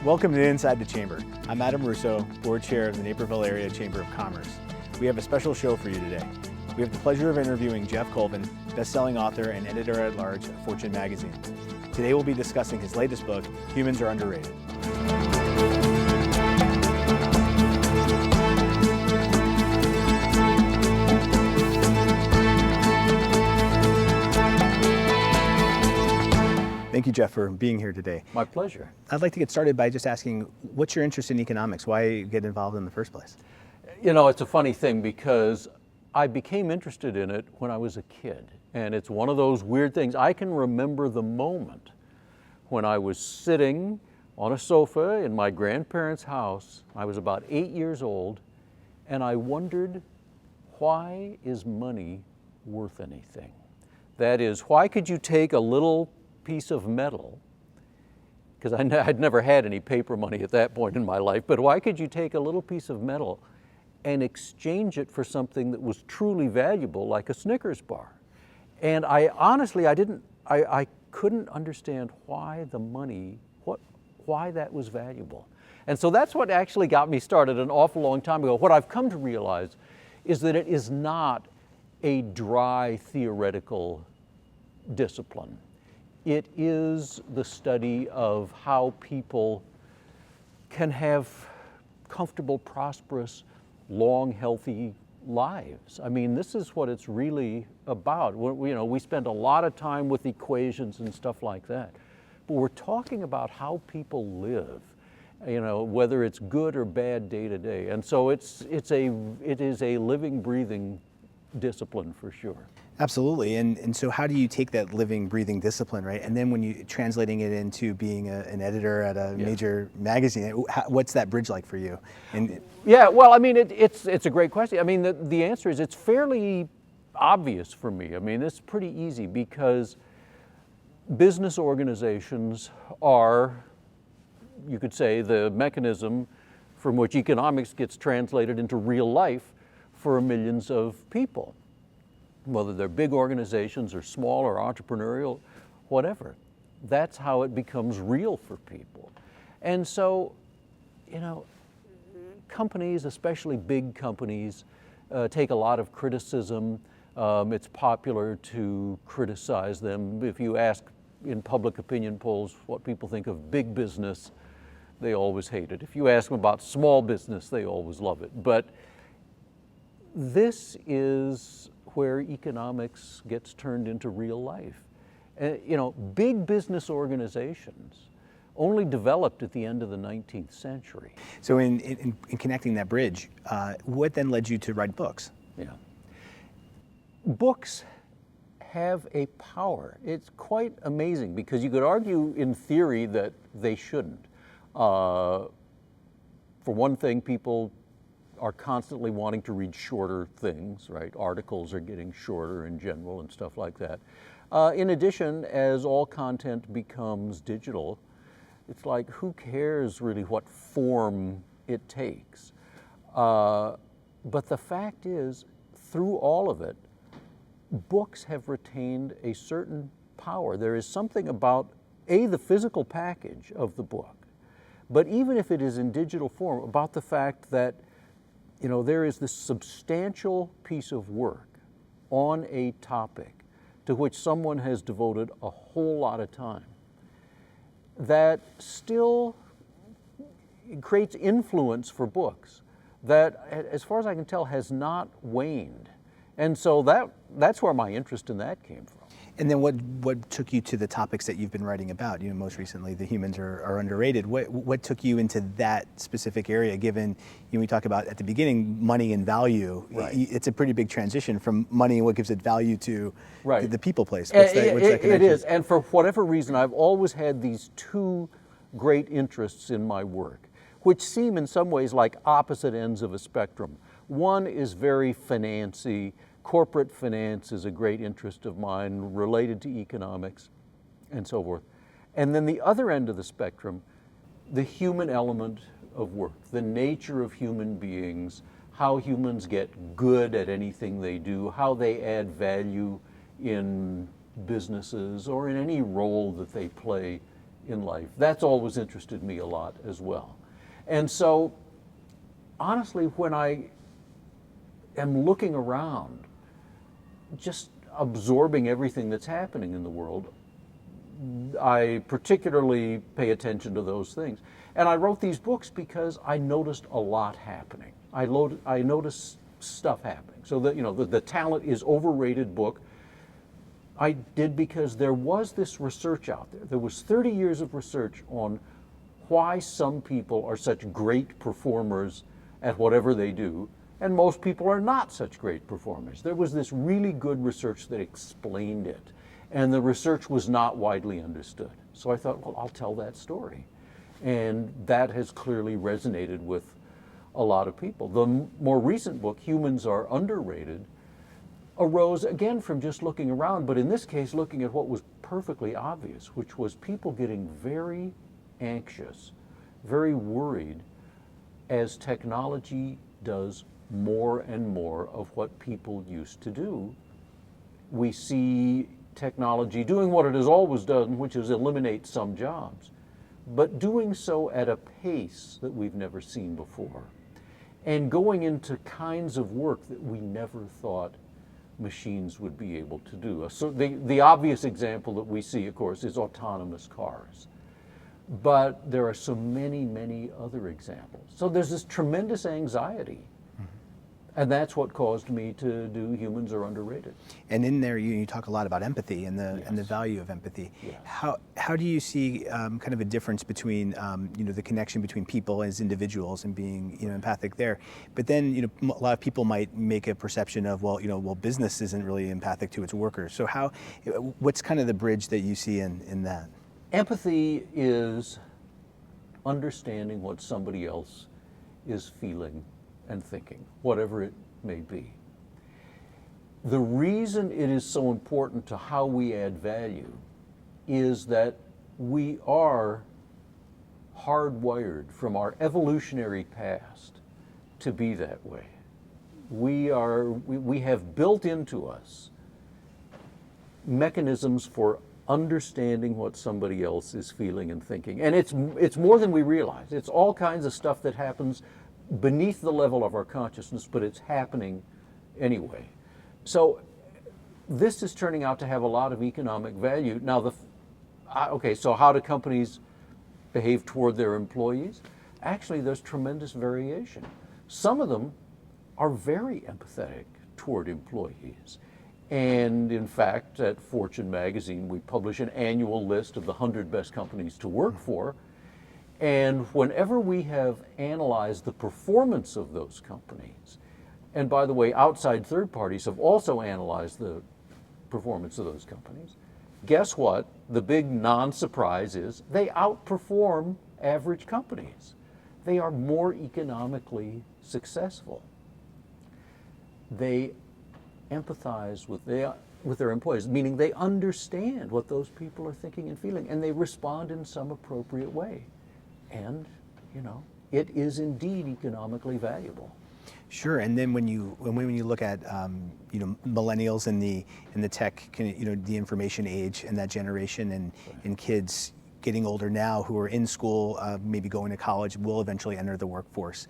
Welcome to Inside the Chamber. I'm Adam Russo, Board Chair of the Naperville Area Chamber of Commerce. We have a special show for you today. We have the pleasure of interviewing Geoff Colvin, best-selling author and editor-at-large of Fortune magazine. Today we'll be discussing his latest book, Humans Are Underrated. Thank you, Geoff, for being here today. My pleasure. I'd like to get started by just asking, what's your interest in economics? Why get involved in the first place? You know, it's a funny thing because I became interested in it when I was a kid. And it's one of those weird things. I can remember the moment when I was sitting on a sofa in my grandparents' house. I was about 8 years old, and I wondered, why is money worth anything? That is, why could you take a little piece of metal, because I'd never had any paper money at that point in my life, but why could you take a little piece of metal and exchange it for something that was truly valuable, like a Snickers bar? And I honestly, I couldn't understand why the money, why that was valuable. And so that's what actually got me started an awful long time ago. What I've come to realize is that it is not a dry theoretical discipline. It is the study of how people can have comfortable, prosperous, long, healthy lives. I mean, this is what it's really about. We spend a lot of time with equations and stuff like that, but we're talking about how people live, whether it's good or bad day to day. And so it is a living, breathing discipline for sure. Absolutely, and so how do you take that living, breathing discipline, right? And then when you translating it into being an editor at a major magazine, what's that bridge like for you? Yeah, well, I mean, it's a great question. I mean, the answer is it's fairly obvious for me. I mean, it's pretty easy because business organizations are, you could say, the mechanism from which economics gets translated into real life for millions of people, whether they're big organizations or small or entrepreneurial, whatever. That's how it becomes real for people. And so, companies, especially big companies, take a lot of criticism. It's popular to criticize them. If you ask in public opinion polls what people think of big business, they always hate it. If you ask them about small business, they always love it. But this is where economics gets turned into real life. Big business organizations only developed at the end of the 19th century. So in connecting that bridge, what then led you to write books? Yeah. Books have a power. It's quite amazing because you could argue in theory that they shouldn't. For one thing, people are constantly wanting to read shorter things, right? Articles are getting shorter in general and stuff like that. In addition, as all content becomes digital, it's like, who cares really what form it takes? But the fact is, through all of it, books have retained a certain power. There is something about, the physical package of the book, but even if it is in digital form, about the fact that there is this substantial piece of work on a topic to which someone has devoted a whole lot of time that still creates influence for books that, as far as I can tell, has not waned. And so that's where my interest in that came from. And then what took you to the topics that you've been writing about? Most recently, the humans are underrated. What took you into that specific area, given we talk about at the beginning money and value? Right. It's a pretty big transition from money and what gives it value to the people place. What's that connection? It is, and for whatever reason, I've always had these two great interests in my work, which seem in some ways like opposite ends of a spectrum. One is very financy. Corporate finance is a great interest of mine related to economics and so forth. And then the other end of the spectrum, the human element of work, the nature of human beings, how humans get good at anything they do, how they add value in businesses or in any role that they play in life. That's always interested me a lot as well. And so, honestly, when I am looking around, just absorbing everything that's happening in the world, I particularly pay attention to those things. And I wrote these books because I noticed a lot happening. I noticed stuff happening. So that, you know, the Talent is Overrated book I did because there was this research out there. There was 30 years of research on why some people are such great performers at whatever they do, and most people are not such great performers. There was this really good research that explained it, and the research was not widely understood. So I thought, well, I'll tell that story. And that has clearly resonated with a lot of people. The more recent book, Humans Are Underrated, arose again from just looking around, but in this case looking at what was perfectly obvious, which was people getting very anxious, very worried as technology does more and more of what people used to do. We see technology doing what it has always done, which is eliminate some jobs, but doing so at a pace that we've never seen before, and going into kinds of work that we never thought machines would be able to do. So the obvious example that we see, of course, is autonomous cars. But there are so many, many other examples. So there's this tremendous anxiety. And that's what caused me to do Humans Are Underrated. And in there, you talk a lot about empathy and the Yes. value of empathy. Yes. How do you see kind of a difference between the connection between people as individuals and being empathic there? But then a lot of people might make a perception of well business isn't really empathic to its workers. So what's kind of the bridge that you see in that? Empathy is understanding what somebody else is feeling and thinking, whatever it may be. The reason it is so important to how we add value is that we are hardwired from our evolutionary past to be that way. We have built into us mechanisms for understanding what somebody else is feeling and thinking. And it's more than we realize. It's all kinds of stuff that happens beneath the level of our consciousness, but it's happening anyway. So this is turning out to have a lot of economic value. Now, so how do companies behave toward their employees? Actually, there's tremendous variation. Some of them are very empathetic toward employees. And in fact, at Fortune magazine, we publish an annual list of the 100 best companies to work for. And whenever we have analyzed the performance of those companies, and by the way, outside third parties have also analyzed the performance of those companies, guess what? The big non-surprise is they outperform average companies. They are more economically successful. They empathize with their employees, meaning they understand what those people are thinking and feeling, and they respond in some appropriate way. And, it is indeed economically valuable. Sure. And then when you look at millennials and the tech, the information age and that generation, and kids getting older now who are in school, maybe going to college, will eventually enter the workforce.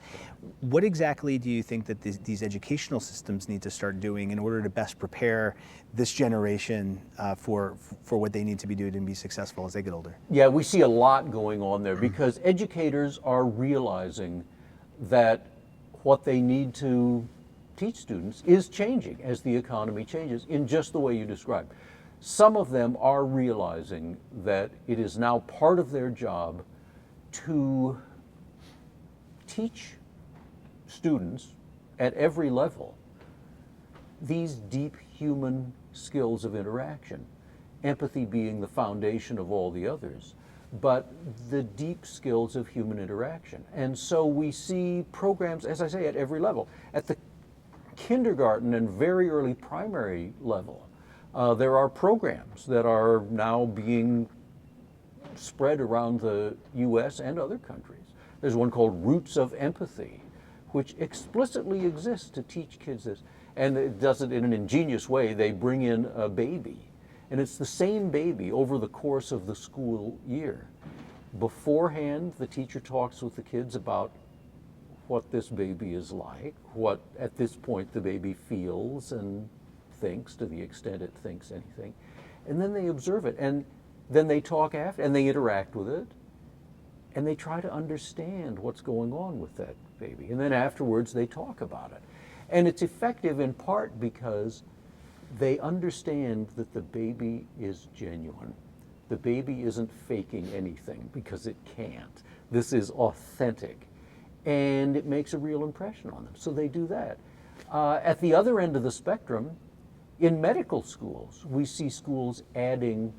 What exactly do you think that these educational systems need to start doing in order to best prepare this generation for what they need to be doing to be successful as they get older? Yeah, we see a lot going on there because educators are realizing that what they need to teach students is changing as the economy changes in just the way you described. Some of them are realizing that it is now part of their job to teach students at every level these deep human skills of interaction, empathy being the foundation of all the others, but the deep skills of human interaction. And so we see programs, as I say, at every level. At the kindergarten and very early primary level, there are programs that are now being spread around the U.S. and other countries. There's one called Roots of Empathy, which explicitly exists to teach kids this. And it does it in an ingenious way. They bring in a baby And it's the same baby over the course of the school year. Beforehand, the teacher talks with the kids about what this baby is like, what at this point the baby feels and thinks, to the extent it thinks anything. And then they observe it, and then they talk after, and they interact with it, and they try to understand what's going on with that baby. And then afterwards they talk about it. And it's effective in part because they understand that the baby is genuine. The baby isn't faking anything because it can't. This is authentic. And it makes a real impression on them. So they do that. At the other end of the spectrum, in medical schools, we see schools adding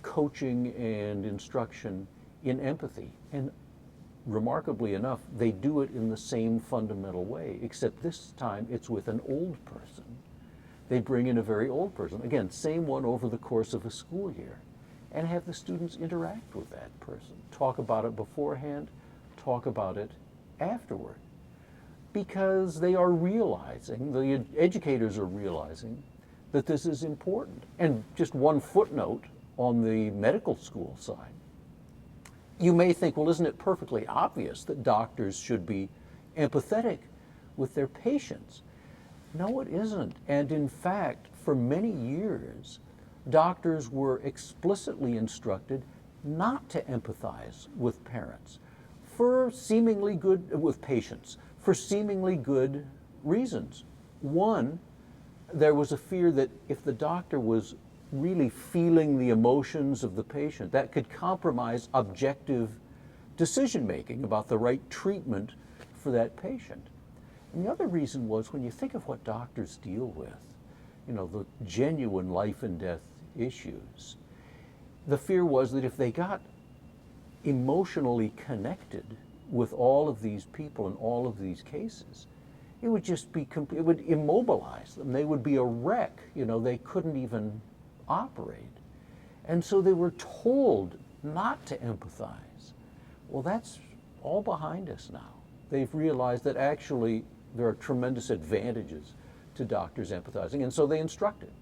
coaching and instruction in empathy. And remarkably enough, they do it in the same fundamental way, except this time it's with an old person. They bring in a very old person. Again, same one over the course of a school year, and have the students interact with that person. Talk about it beforehand, talk about it afterward. Because they are realizing, the educators are realizing, that this is important. And just one footnote on the medical school side. You may think, well, isn't it perfectly obvious that doctors should be empathetic with their patients? No, it isn't. And in fact, for many years, doctors were explicitly instructed not to empathize with parents for seemingly good, with patients, for seemingly good reasons. One, there was a fear that if the doctor was really feeling the emotions of the patient, that could compromise objective decision-making about the right treatment for that patient. And the other reason was, when you think of what doctors deal with, the genuine life and death issues, the fear was that if they got emotionally connected with all of these people in all of these cases, it would just be, it would immobilize them. They would be a wreck. They couldn't even operate. And so they were told not to empathize. Well, that's all behind us now. They've realized that actually there are tremendous advantages to doctors empathizing, and so they instruct it.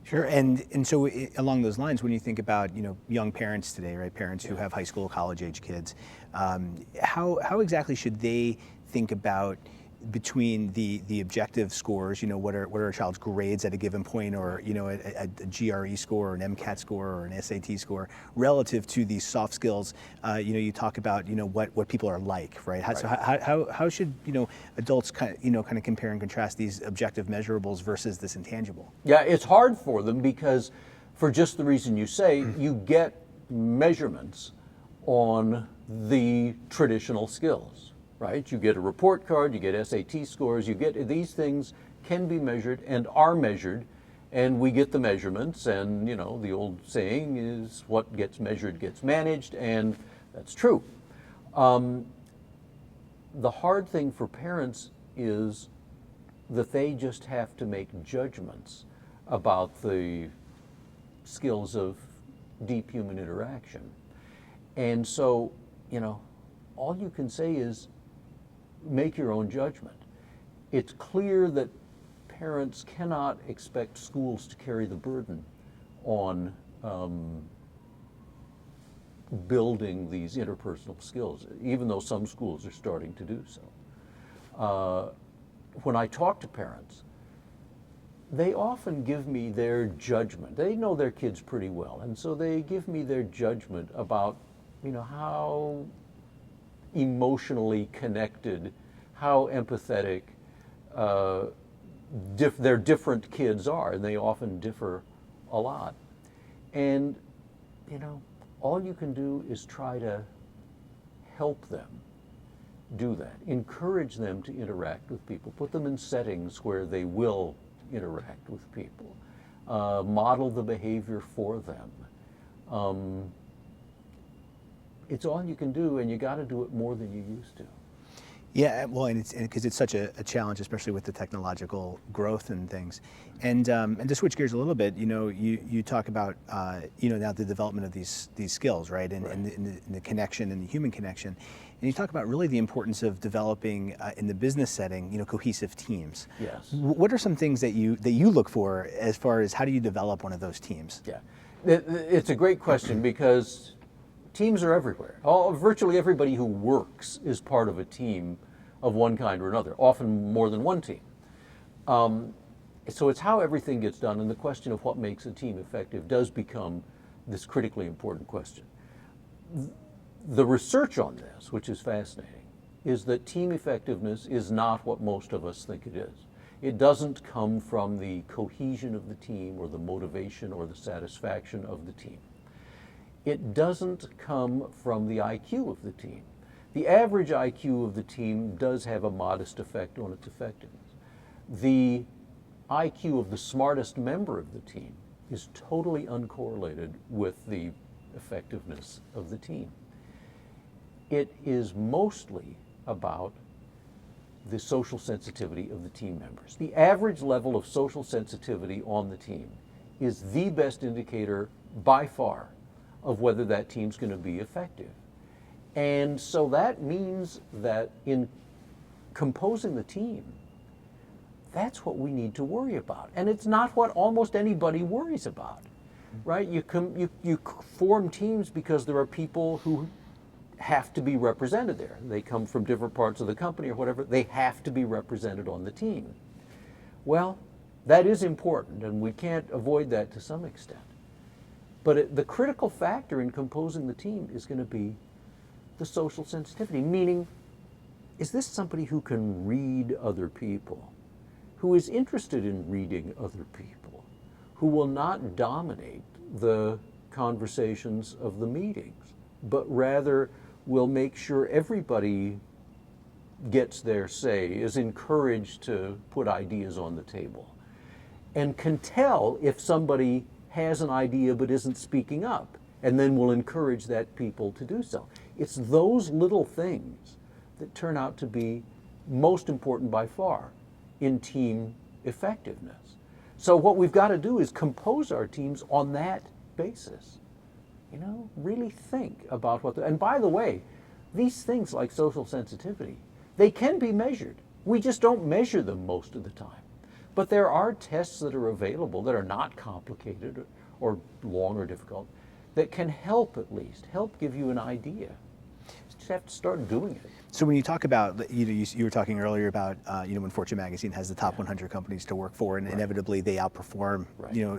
Sure, and so along those lines, when you think about young parents today, right, parents who have high school, college age kids, how exactly should they think about between the objective scores, what are a child's grades at a given point, or a GRE score or an MCAT score or an SAT score, relative to these soft skills? You talk about what people are like, right? So how should adults kind of compare and contrast these objective measurables versus this intangible? Yeah, it's hard for them because, for just the reason you say, you get measurements on the traditional skills. Right? You get a report card, you get SAT scores, you get these things can be measured and are measured, and we get the measurements, and the old saying is what gets measured gets managed, and that's true. The hard thing for parents is that they just have to make judgments about the skills of deep human interaction. And so, all you can say is, make your own judgment. It's clear that parents cannot expect schools to carry the burden on building these interpersonal skills, even though some schools are starting to do so. When I talk to parents, they often give me their judgment. They know their kids pretty well, and so they give me their judgment about how emotionally connected, how empathetic their different kids are, and they often differ a lot. And all you can do is try to help them do that. Encourage them to interact with people. Put them in settings where they will interact with people. Model the behavior for them. It's all you can do, and you got to do it more than you used to. Yeah, well, and it's because it's such a challenge, especially with the technological growth and things. And to switch gears a little bit, you talk about now the development of these skills, right? And the connection and the human connection, and you talk about really the importance of developing in the business setting, cohesive teams. Yes. What are some things that you look for as far as how do you develop one of those teams? Yeah, it's a great question because teams are everywhere. Virtually everybody who works is part of a team of one kind or another, often more than one team. So it's how everything gets done, and the question of what makes a team effective does become this critically important question. The research on this, which is fascinating, is that team effectiveness is not what most of us think it is. It doesn't come from the cohesion of the team or the motivation or the satisfaction of the team. It doesn't come from the IQ of the team. The average IQ of the team does have a modest effect on its effectiveness. The IQ of the smartest member of the team is totally uncorrelated with the effectiveness of the team. It is mostly about the social sensitivity of the team members. The average level of social sensitivity on the team is the best indicator by far of whether that team's going to be effective. And so that means that in composing the team, that's what we need to worry about. And it's not what almost anybody worries about, right? You form teams because there are people who have to be represented there. They come from different parts of the company or whatever. They have to be represented on the team. Well, that is important, and we can't avoid that to some extent. But the critical factor in composing the team is going to be the social sensitivity, meaning, is this somebody who can read other people, who is interested in reading other people, who will not dominate the conversations of the meetings, but rather will make sure everybody gets their say, is encouraged to put ideas on the table, and can tell if somebody has an idea but isn't speaking up, and then will encourage that people to do so. It's those little things that turn out to be most important by far in team effectiveness. So what we've got to do is compose our teams on that basis. Really think about and by the way, these things like social sensitivity, they can be measured. We just don't measure them most of the time. But there are tests that are available that are not complicated or long or difficult that can help give you an idea. You just have to start doing it. So when you talk about, you were talking earlier about, when Fortune magazine has the top 100 companies to work for, and inevitably they outperform,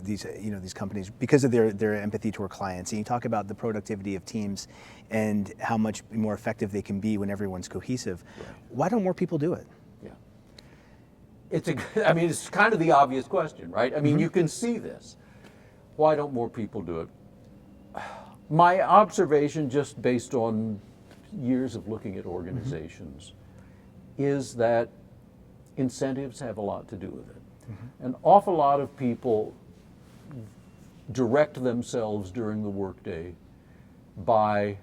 these companies because of their empathy toward clients. And you talk about the productivity of teams and how much more effective they can be when everyone's cohesive. Right. Why don't more people do it? Yeah. It's kind of the obvious question, right? You can see this. Why don't more people do it? My observation, just based on years of looking at organizations, is that incentives have a lot to do with it. An awful lot of people direct themselves during the workday by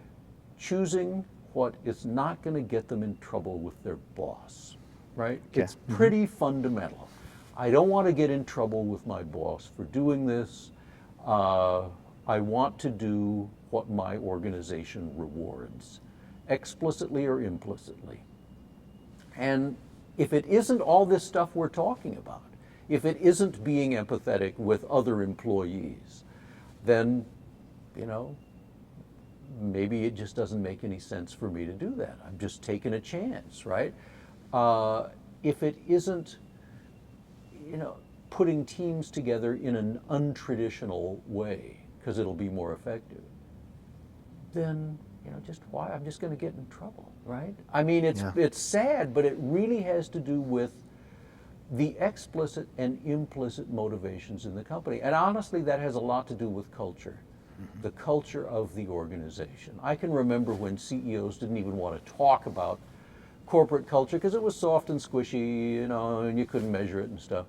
choosing what is not going to get them in trouble with their boss, right? Yeah. It's pretty fundamental. I don't want to get in trouble with my boss for doing this. I want to do what my organization rewards, explicitly or implicitly. And if it isn't all this stuff we're talking about, if it isn't being empathetic with other employees, then, maybe it just doesn't make any sense for me to do that. I'm just taking a chance, right? If it isn't, putting teams together in an untraditional way, because it'll be more effective, then I'm just going to get in trouble, right? It's sad, but it really has to do with the explicit and implicit motivations in the company. And honestly, that has a lot to do with culture, the culture of the organization. I can remember when CEOs didn't even want to talk about corporate culture because it was soft and squishy, and you couldn't measure it and stuff.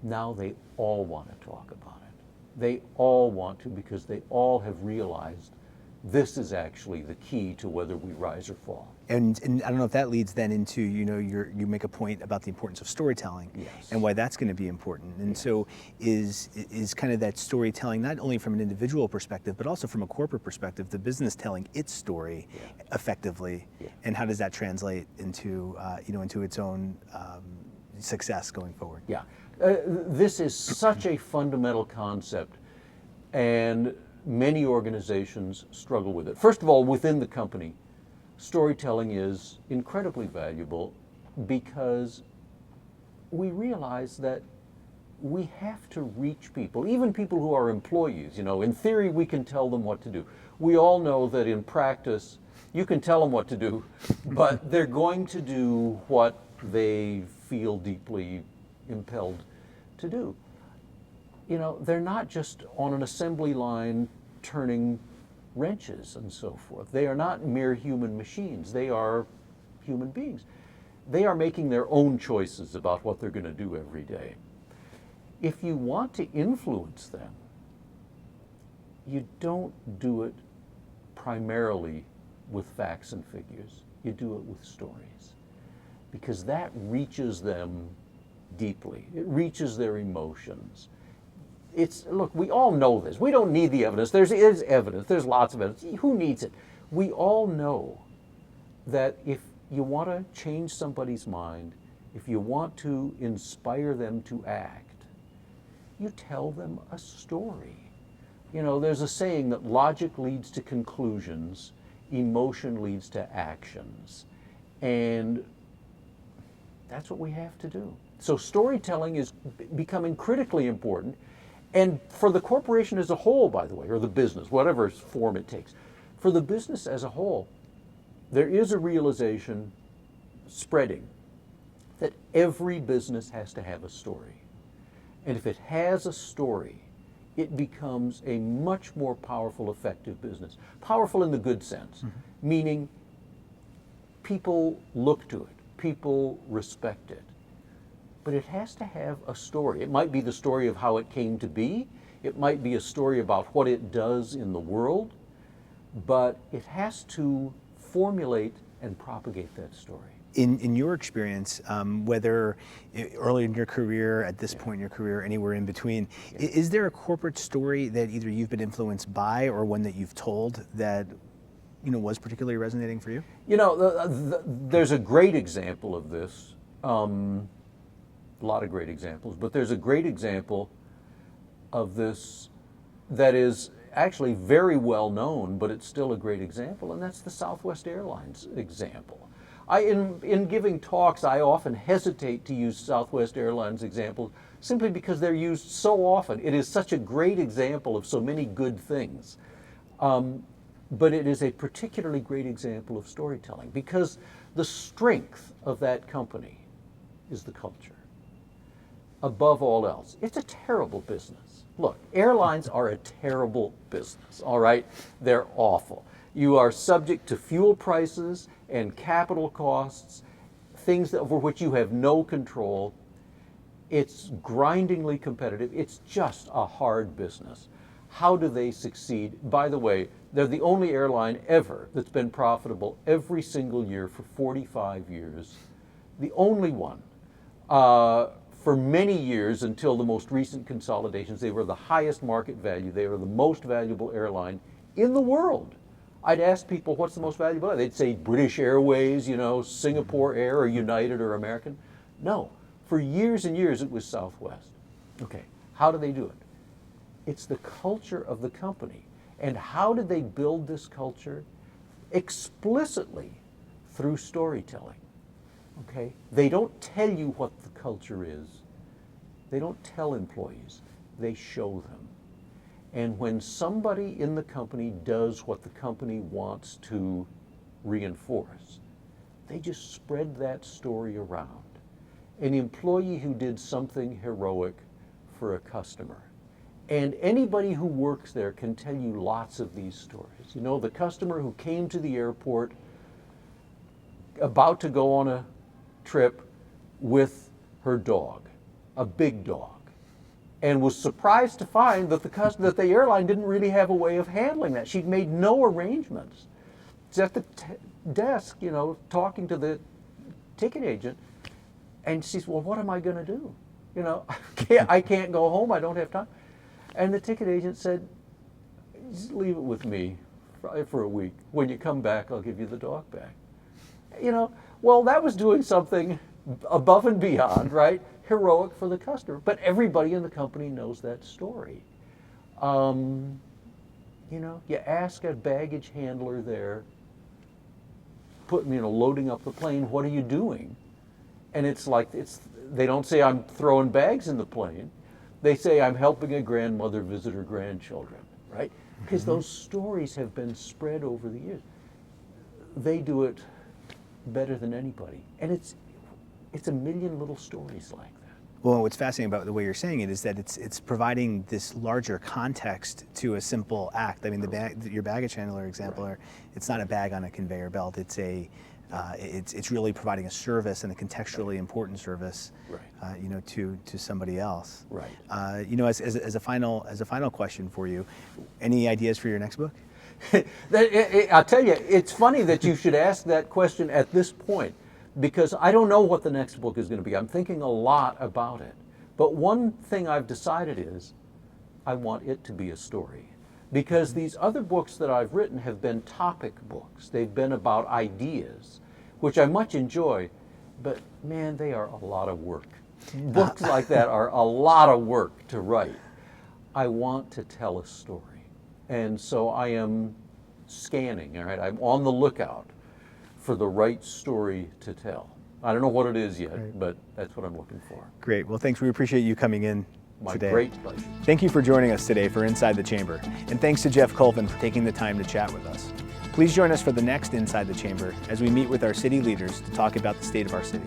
Now they all want to talk about it. They all want to, because they all have realized this is actually the key to whether we rise or fall. And I don't know if that leads then into, you make a point about the importance of storytelling. Yes. And why that's going to be important. And so is kind of that storytelling, not only from an individual perspective, but also from a corporate perspective, the business telling its story effectively. Yeah. And how does that translate into, into its own success going forward? Yeah. This is such a fundamental concept, and many organizations struggle with it. First of all, within the company, storytelling is incredibly valuable because we realize that we have to reach people, even people who are employees. In theory, we can tell them what to do. We all know that in practice, you can tell them what to do, but they're going to do what they feel deeply impelled to do. They're not just on an assembly line turning wrenches and so forth. They are not mere human machines. They are human beings. They are making their own choices about what they're going to do every day. If you want to influence them, you don't do it primarily with facts and figures. You do it with stories, because that reaches them deeply. It reaches their emotions. Look, we all know this. We don't need the evidence. There's evidence. There's lots of evidence. Who needs it? We all know that if you want to change somebody's mind, if you want to inspire them to act, you tell them a story. There's a saying that logic leads to conclusions, emotion leads to actions. And that's what we have to do. So storytelling is becoming critically important. And for the corporation as a whole, by the way, or the business, whatever form it takes, for the business as a whole, there is a realization spreading that every business has to have a story. And if it has a story, it becomes a much more powerful, effective business. Powerful in the good sense, meaning people look to it, people respect it. But it has to have a story. It might be the story of how it came to be. It might be a story about what it does in the world. But it has to formulate and propagate that story. In your experience, whether early in your career, at this point in your career, anywhere in between, is there a corporate story that either you've been influenced by or one that you've told that was particularly resonating for you? There's a great example of this. A lot of great examples, but there's a great example of this that is actually very well known, but it's still a great example, and that's the Southwest Airlines example. In giving talks, I often hesitate to use Southwest Airlines examples simply because they're used so often. It is such a great example of so many good things. But it is a particularly great example of storytelling because the strength of that company is the culture. Above all else, it's a terrible business. Look, airlines are a terrible business, all right? They're awful. You are subject to fuel prices and capital costs, things over which you have no control. It's grindingly competitive. It's just a hard business. How do they succeed? By the way, they're the only airline ever that's been profitable every single year for 45 years. The only one. For many years, until the most recent consolidations, they were the highest market value. They were the most valuable airline in the world. I'd ask people, what's the most valuable? They'd say British Airways, Singapore Air, or United, or American. No, for years and years it was Southwest. Okay, how do they do it? It's the culture of the company. And how did they build this culture? Explicitly through storytelling. Okay? They don't tell you what the culture is. They don't tell employees. They show them. And when somebody in the company does what the company wants to reinforce, they just spread that story around. An employee who did something heroic for a customer. And anybody who works there can tell you lots of these stories. The customer who came to the airport about to go on a trip with her dog, a big dog. and was surprised to find that that the airline didn't really have a way of handling that. She'd made no arrangements. She's at the desk, you know, talking to the ticket agent, and she says, well, what am I going to do? You know, I can't go home, I don't have time. And the ticket agent said, just leave it with me for a week. When you come back, I'll give you the dog back. You know, well, that was doing something above and beyond, right? Heroic for the customer. But everybody in the company knows that story. You know, you ask a baggage handler there, loading up the plane, what are you doing? And it's like, they don't say I'm throwing bags in the plane. They say I'm helping a grandmother visit her grandchildren, right? Because those stories have been spread over the years. They do it better than anybody. And it's a million little stories like that. Well, what's fascinating about the way you're saying it is that it's providing this larger context to a simple act. I mean, your baggage handler example, it's not a bag on a conveyor belt. It's it's really providing a service and a contextually important service, you know, to somebody else. Right. You know, as a final question for you, any ideas for your next book? I'll tell you, it's funny that you should ask that question at this point, because I don't know what the next book is going to be. I'm thinking a lot about it. But one thing I've decided is I want it to be a story. Because these other books that I've written have been topic books. They've been about ideas, which I much enjoy, but man, they are a lot of work. Books like that are a lot of work to write. I want to tell a story. And so I am scanning, all right? I'm on the lookout for the right story to tell. I don't know what it is yet, but that's what I'm looking for. Great. Well, thanks. We appreciate you coming in today. My great pleasure. Thank you for joining us today for Inside the Chamber. And thanks to Geoff Colvin for taking the time to chat with us. Please join us for the next Inside the Chamber as we meet with our city leaders to talk about the state of our city.